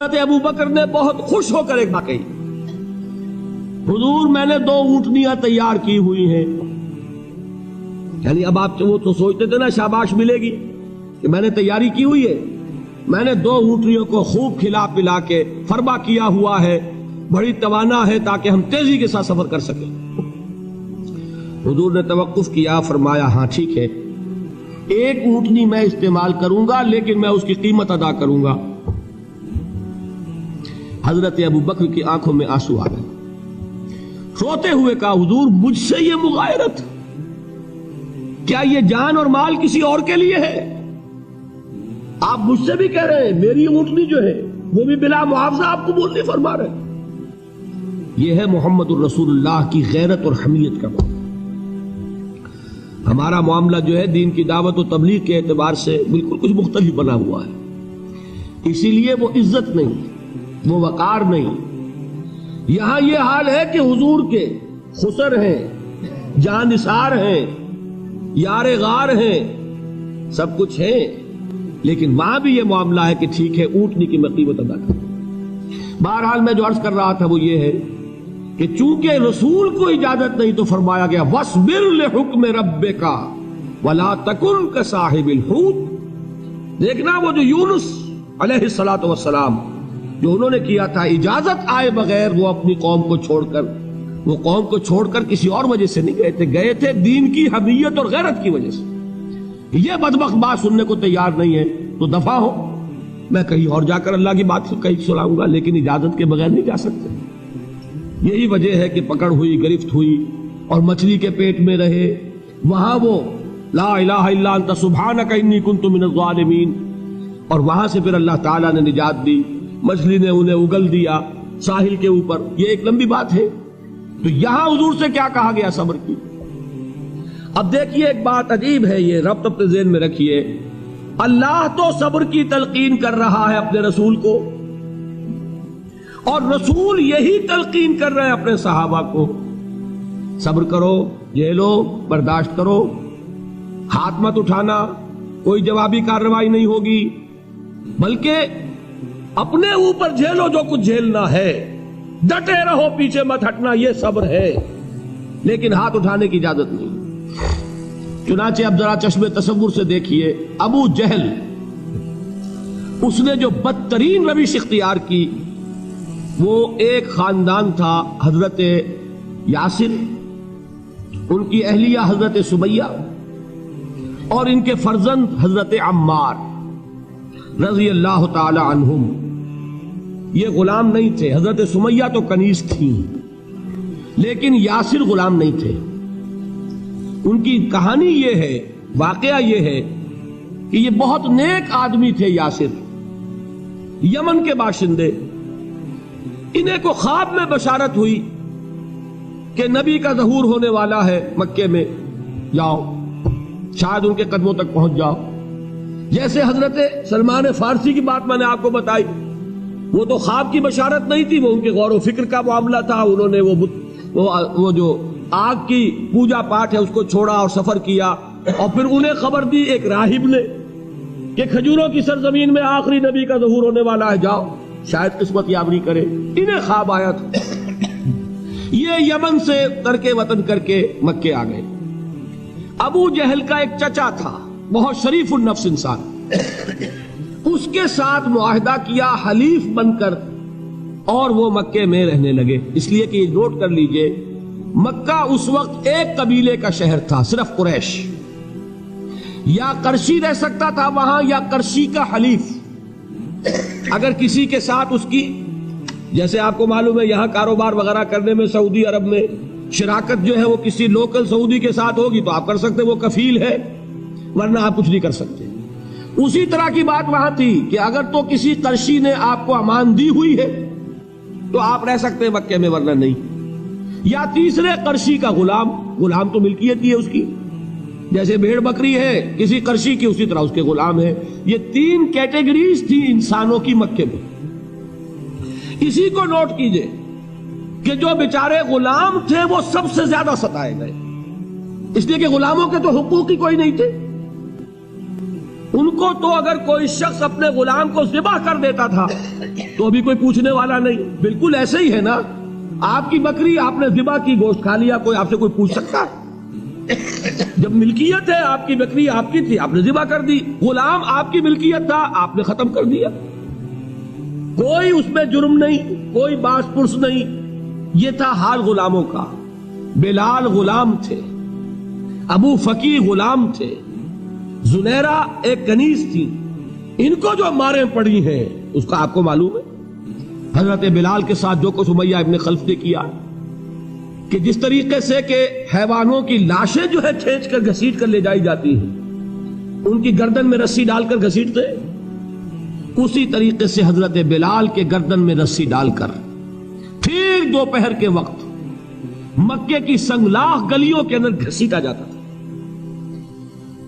حضرت ابو بکر نے بہت خوش ہو کر ایک بات کہی، حضور میں نے 2 اونٹنیاں تیار کی ہوئی ہیں۔ یعنی اب آپ وہ تو سوچتے تھے نا شاباش ملے گی کہ میں نے تیاری کی ہوئی ہے، میں نے 2 اونٹنیوں کو خوب کھلا پلا کے فربا کیا ہوا ہے، بڑی توانا ہے تاکہ ہم تیزی کے ساتھ سفر کر سکیں۔ حضور نے توقف کیا، فرمایا ہاں ٹھیک ہے، 1 اونٹنی میں استعمال کروں گا لیکن میں اس کی قیمت ادا کروں گا۔ حضرت ابو بکر کی آنکھوں میں آنسو آ گئے، روتے ہوئے کہا حضور مجھ سے یہ مغایرت، کیا یہ جان اور مال کسی اور کے لیے ہے؟ آپ مجھ سے بھی کہہ رہے ہیں میری اونٹنی جو ہے وہ بھی بلا معاوضہ آپ قبول نہیں فرما رہے۔ یہ ہے محمد الرسول اللہ کی غیرت اور حمیت کا معاملہ۔ ہمارا معاملہ جو ہے دین کی دعوت و تبلیغ کے اعتبار سے بالکل کچھ مختلف بنا ہوا ہے، اسی لیے وہ عزت نہیں، وہ وقار نہیں۔ یہاں یہ حال ہے کہ حضور کے خسر ہیں، جان نثار ہیں، یار غار ہیں، سب کچھ ہیں، لیکن وہاں بھی یہ معاملہ ہے کہ ٹھیک ہے اونٹنی کی میں قیمت ادا کروں۔ بہرحال میں جو عرض کر رہا تھا وہ یہ ہے کہ چونکہ رسول کو اجازت نہیں تو فرمایا گیا وَاصْبِرْ لِحُکْمِ رَبِّكَ وَلَا تَكُنْ كَصَاحِبِ الْحُوتِ۔ دیکھنا وہ جو یونس علیہ السلام جو انہوں نے کیا تھا، اجازت آئے بغیر وہ اپنی قوم کو چھوڑ کر کسی اور وجہ سے نہیں گئے تھے دین کی حمیت اور غیرت کی وجہ سے۔ یہ بدبخت بات سننے کو تیار نہیں ہے تو دفع ہو، میں کہیں اور جا کر اللہ کی بات کہیں سناؤں گا، لیکن اجازت کے بغیر نہیں جا سکتے۔ یہی وجہ ہے کہ پکڑ ہوئی، گرفت ہوئی اور مچھلی کے پیٹ میں رہے، وہاں وہ لا الہ الا انت سبحانک انی کنت من الظالمین، اور وہاں سے پھر اللہ تعالیٰ نے نجات دی، مچھلی نے انہیں اگل دیا ساحل کے اوپر۔ یہ ایک لمبی بات ہے، تو یہاں حضور سے کیا کہا گیا صبر کی۔ اب دیکھیے ایک بات عجیب ہے، یہ ربط اپنے ذہن میں رکھیے، اللہ تو صبر کی تلقین کر رہا ہے اپنے رسول کو، اور رسول یہی تلقین کر رہے ہیں اپنے صحابہ کو، صبر کرو، جھیلو، برداشت کرو، ہاتھ مت اٹھانا، کوئی جوابی کارروائی نہیں ہوگی، بلکہ اپنے اوپر جھیلو جو کچھ جھیلنا ہے، ڈٹے رہو، پیچھے مت ہٹنا، یہ صبر ہے، لیکن ہاتھ اٹھانے کی اجازت نہیں۔ چنانچہ اب ذرا چشم تصور سے دیکھیے، ابو جہل اس نے جو بدترین روش اختیار کی، وہ ایک خاندان تھا حضرت یاسر، ان کی اہلیہ حضرت سمیہ، اور ان کے فرزند حضرت عمار رضی اللہ تعالی عنہم۔ یہ غلام نہیں تھے، حضرت سمیہ تو کنیز تھیں، لیکن یاسر غلام نہیں تھے۔ ان کی کہانی یہ ہے، واقعہ یہ ہے کہ یہ بہت نیک آدمی تھے یاسر، یمن کے باشندے۔ انہیں کو خواب میں بشارت ہوئی کہ نبی کا ظہور ہونے والا ہے مکے میں، جاؤ شاید ان کے قدموں تک پہنچ جاؤ۔ جیسے حضرت سلمان فارسی کی بات میں نے آپ کو بتائی، وہ تو خواب کی بشارت نہیں تھی، وہ ان کے غور و فکر کا معاملہ تھا۔ انہوں نے وہ جو آگ کی پوجا پاٹ ہے اس کو چھوڑا اور سفر کیا، اور پھر انہیں خبر دی ایک راہب نے کہ کھجوروں کی سرزمین میں آخری نبی کا ظہور ہونے والا ہے، جاؤ شاید قسمت یابری کرے۔ انہیں خواب آیا تھا، یہ یمن سے ترک وطن کر کے مکے آ گئے۔ ابو جہل کا ایک چچا تھا، بہت شریف النفس انسان، اس کے ساتھ معاہدہ کیا حلیف بن کر، اور وہ مکے میں رہنے لگے۔ اس لیے کہ یہ نوٹ کر لیجئے، مکہ اس وقت ایک قبیلے کا شہر تھا، صرف قریش، یا قرشی رہ سکتا تھا وہاں یا قرشی کا حلیف۔ اگر کسی کے ساتھ اس کی، جیسے آپ کو معلوم ہے یہاں کاروبار وغیرہ کرنے میں سعودی عرب میں شراکت جو ہے وہ کسی لوکل سعودی کے ساتھ ہوگی تو آپ کر سکتے، وہ کفیل ہے، ورنہ آپ کچھ نہیں کر سکتے۔ اسی طرح کی بات وہاں تھی کہ اگر تو کسی قرشی نے آپ کو امان دی ہوئی ہے تو آپ رہ سکتے مکے میں، ورنہ نہیں۔ یا تیسرے قرشی کا غلام تو ملکیت ہی ہے اس کی، جیسے بھیڑ بکری ہے کسی قرشی کی، اسی طرح اس کے غلام ہے۔ یہ 3 کیٹیگریز تھی انسانوں کی مکے میں۔ اسی کو نوٹ کیجئے کہ جو بیچارے غلام تھے وہ سب سے زیادہ ستائے گئے، اس لیے کہ غلاموں کے تو حقوق ہی کوئی نہیں تھے۔ ان کو تو اگر کوئی شخص اپنے غلام کو ذبح کر دیتا تھا تو ابھی کوئی پوچھنے والا نہیں. بالکل ایسے ہی ہے نا, آپ کی بکری آپ نے ذبح کی, گوشت کھا لیا, کوئی آپ سے کوئی پوچھ سکتا ہے؟ جب ملکیت ہے, آپ کی بکری آپ کی تھی, آپ نے ذبح کر دی. غلام آپ کی ملکیت تھا, آپ نے ختم کر دیا. کوئی اس میں جرم نہیں, کوئی باس پرس نہیں. یہ تھا حال غلاموں کا. بلال غلام تھے, ابو فقی غلام تھے, زنیرہ ایک کنیز تھی. ان کو جو ماریں پڑی ہیں اس کا آپ کو معلوم ہے. حضرت بلال کے ساتھ جو کچھ امیہ ابن خلف نے کیا, کہ جس طریقے سے کہ حیوانوں کی لاشیں جو ہے کھینچ کر گھسیٹ کر لے جائی جاتی ہیں, ان کی گردن میں رسی ڈال کر گھسیٹتے, اسی طریقے سے حضرت بلال کے گردن میں رسی ڈال کر ٹھیک دوپہر کے وقت مکے کی سنگلاخ گلیوں کے اندر گھسیٹا جاتا تھا.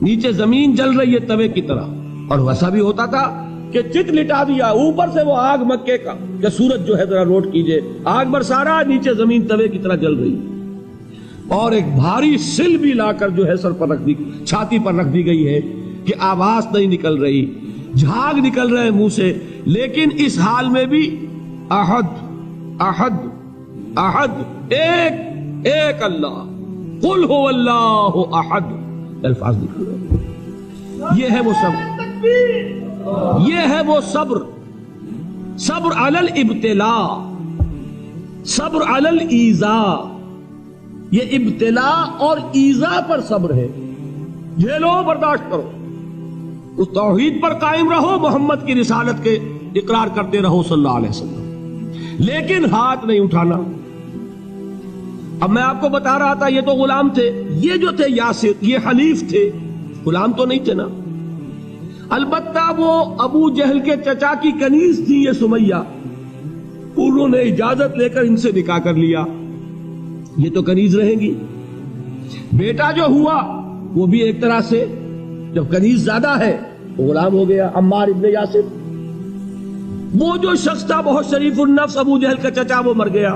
نیچے زمین جل رہی ہے توے کی طرح, اور ویسا بھی ہوتا تھا کہ چت لٹا دیا, اوپر سے وہ آگ مکے کا کہ سورج جو ہے ذرا نوٹ کیجئے, آگ برسا رہا, نیچے زمین توے کی طرح جل رہی, اور ایک بھاری سل بھی لا کر جو ہے سر پر رکھ دی, چھاتی پر رکھ دی گئی ہے کہ آواز نہیں نکل رہی, جھاگ نکل رہے منہ سے. لیکن اس حال میں بھی احد احد احد, ایک ایک اللہ, قل هو اللہ احد, الفاظ نکل رہے. یہ ہے وہ صبر, یہ ہے وہ صبر. صبر علی الابتلاء, صبر علی الایذاء. یہ ابتلاء اور ایذاء پر صبر ہے. جھیلو, برداشت کرو, اس توحید پر قائم رہو, محمد کی رسالت کے اقرار کرتے رہو صلی اللہ علیہ وسلم, لیکن ہاتھ نہیں اٹھانا. اب میں آپ کو بتا رہا تھا یہ تو غلام تھے, یہ جو تھے یاسر یہ حلیف تھے, غلام تو نہیں تھے نا. البتہ وہ ابو جہل کے چچا کی کنیز تھی یہ سمیہ, انہوں نے اجازت لے کر ان سے نکاح کر لیا. یہ تو کنیز رہیں گی. بیٹا جو ہوا وہ بھی ایک طرح سے جب کنیز زیادہ ہے وہ غلام ہو گیا, عمار ابن یاسر. وہ جو شخص تھا بہت شریف النفس ابو جہل کا چچا, وہ مر گیا.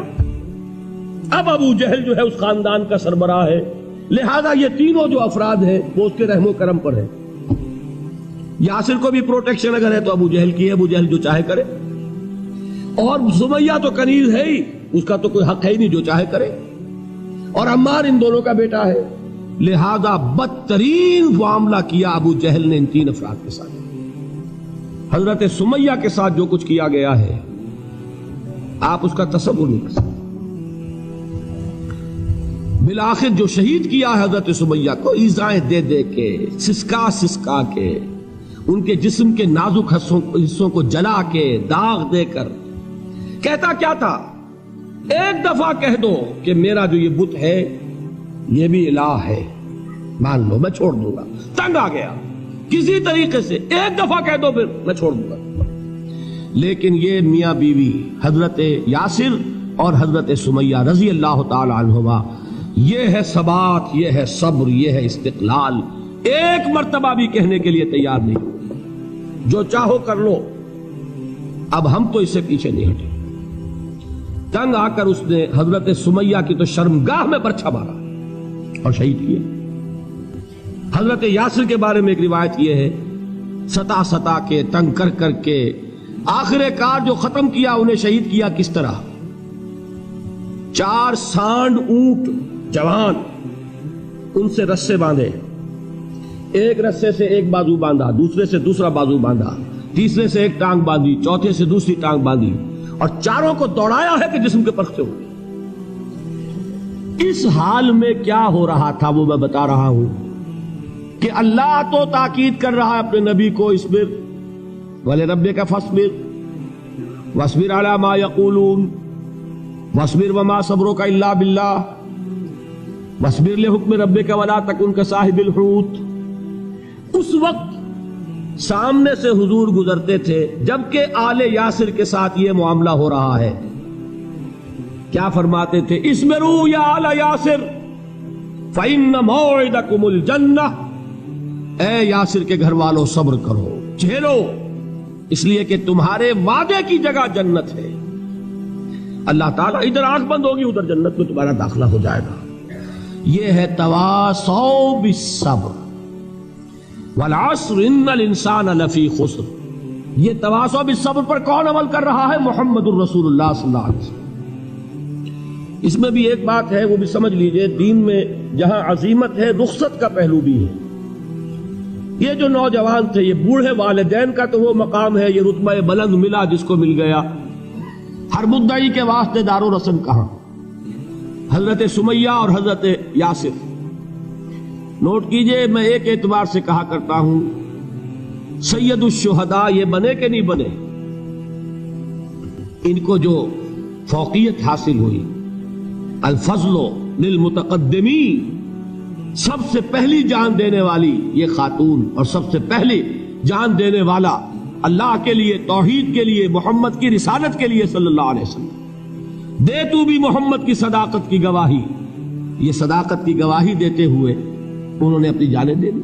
اب ابو جہل جو ہے اس خاندان کا سربراہ ہے, لہذا یہ تینوں جو افراد ہیں وہ اس کے رحم و کرم پر ہے. یاسر کو بھی پروٹیکشن اگر ہے تو ابو جہل کی ہے, ابو جہل جو چاہے کرے, اور سمیہ تو کنیز ہے ہی, اس کا تو کوئی حق ہے ہی نہیں, جو چاہے کرے. اور عمار ان دونوں کا بیٹا ہے, لہذا بدترین معاملہ کیا ابو جہل نے ان تین افراد کے ساتھ. حضرت سمیہ کے ساتھ جو کچھ کیا گیا ہے آپ اس کا تصور نہیں کر سکتے. بالآخر جو شہید کیا ہے حضرت سمیہ کو, ایذائیں دے دے کے, سسکا سسکا کے, ان کے جسم کے نازک حصوں کو جلا کے, داغ دے کر. کہتا کیا تھا, ایک دفعہ کہہ دو کہ میرا جو یہ بت ہے یہ بھی الہ ہے, مان لو, میں چھوڑ دوں گا. تنگ آ گیا, کسی طریقے سے ایک دفعہ کہہ دو پھر میں چھوڑ دوں گا. لیکن یہ میاں بیوی حضرت یاسر اور حضرت سمیہ رضی اللہ تعالی عنہما, یہ ہے ثبات, یہ ہے صبر, یہ ہے استقلال. ایک مرتبہ بھی کہنے کے لیے تیار نہیں, جو چاہو کر لو, اب ہم تو اس سے پیچھے نہیں ہٹے. تنگ آ کر اس نے حضرت سمیہ کی تو شرمگاہ میں برچھا مارا اور شہید کیا. حضرت یاسر کے بارے میں ایک روایت یہ ہے, ستا ستا کے, تنگ کر کر کے, آخر کار جو ختم کیا, انہیں شہید کیا کس طرح, 4 سانڈ اونٹ جوان, ان سے رسے باندھے, ایک رسے سے ایک بازو باندھا, دوسرے سے دوسرا بازو باندھا, تیسرے سے ایک ٹانگ باندھی, چوتھے سے دوسری ٹانگ باندھی, اور چاروں کو دوڑایا ہے کہ جسم کے پرکھتے ہوئے. اس حال میں کیا ہو رہا تھا وہ میں بتا رہا ہوں کہ اللہ تو تاکید کر رہا ہے اپنے نبی کو, اصبر وَلِرَبِّكَ فَاصْبِرْ وَاصْبِرْ عَلَى مَا يَقُولُونَ وَاصْبِرْ وَمَا صَبْرُكَ إِلَّا بِاللَّهِ وَاصْبِرْ لِحُكْمِ رَبِّكَ وَلَا تَكُنْ كَصَاحِبِ الْحُوتِ. اس وقت سامنے سے حضور گزرتے تھے جبکہ آل یاسر کے ساتھ یہ معاملہ ہو رہا ہے. کیا فرماتے تھے, اصبروا یا آل یاسر فَإِنَّ مَوْعِدَكُمُ الْجَنَّةُ, اے یاسر کے گھر والوں صبر کرو, جھیلو, اس لیے کہ تمہارے وعدے کی جگہ جنت ہے. اللہ تعالیٰ ادھر آنکھ بند ہوگی ادھر جنت میں تمہارا داخلہ ہو جائے گا. یہ ہے تواصوا بالصبر. والعصر ان الانسان لفی خسر. یہ تواصع بالصبر پر کون عمل کر رہا ہے؟ محمد الرسول اللہ صلی اللہ علیہ وسلم. اس میں بھی ایک بات ہے، وہ بھی سمجھ لیجئے، دین میں جہاں عظیمت ہے رخصت کا پہلو بھی ہے. یہ جو نوجوان تھے، یہ بوڑھے والدین کا تو وہ مقام ہے، یہ رتبہ بلند ملا جس کو مل گیا. ہر مدعی کے واسطے دار و رسم کہاں؟ حضرت سمیہ اور حضرت یاسر. نوٹ کیجئے، میں ایک اعتبار سے کہا کرتا ہوں، سید الشہداء یہ بنے کہ نہیں بنے، ان کو جو فوقیت حاصل ہوئی، الفضل للمتقدمین، سب سے پہلی جان دینے والی یہ خاتون اور سب سے پہلی جان دینے والا اللہ کے لیے، توحید کے لیے، محمد کی رسالت کے لیے صلی اللہ علیہ وسلم. دے تو بھی محمد کی صداقت کی گواہی. یہ صداقت کی گواہی دیتے ہوئے انہوں نے اپنی جانیں دے دی.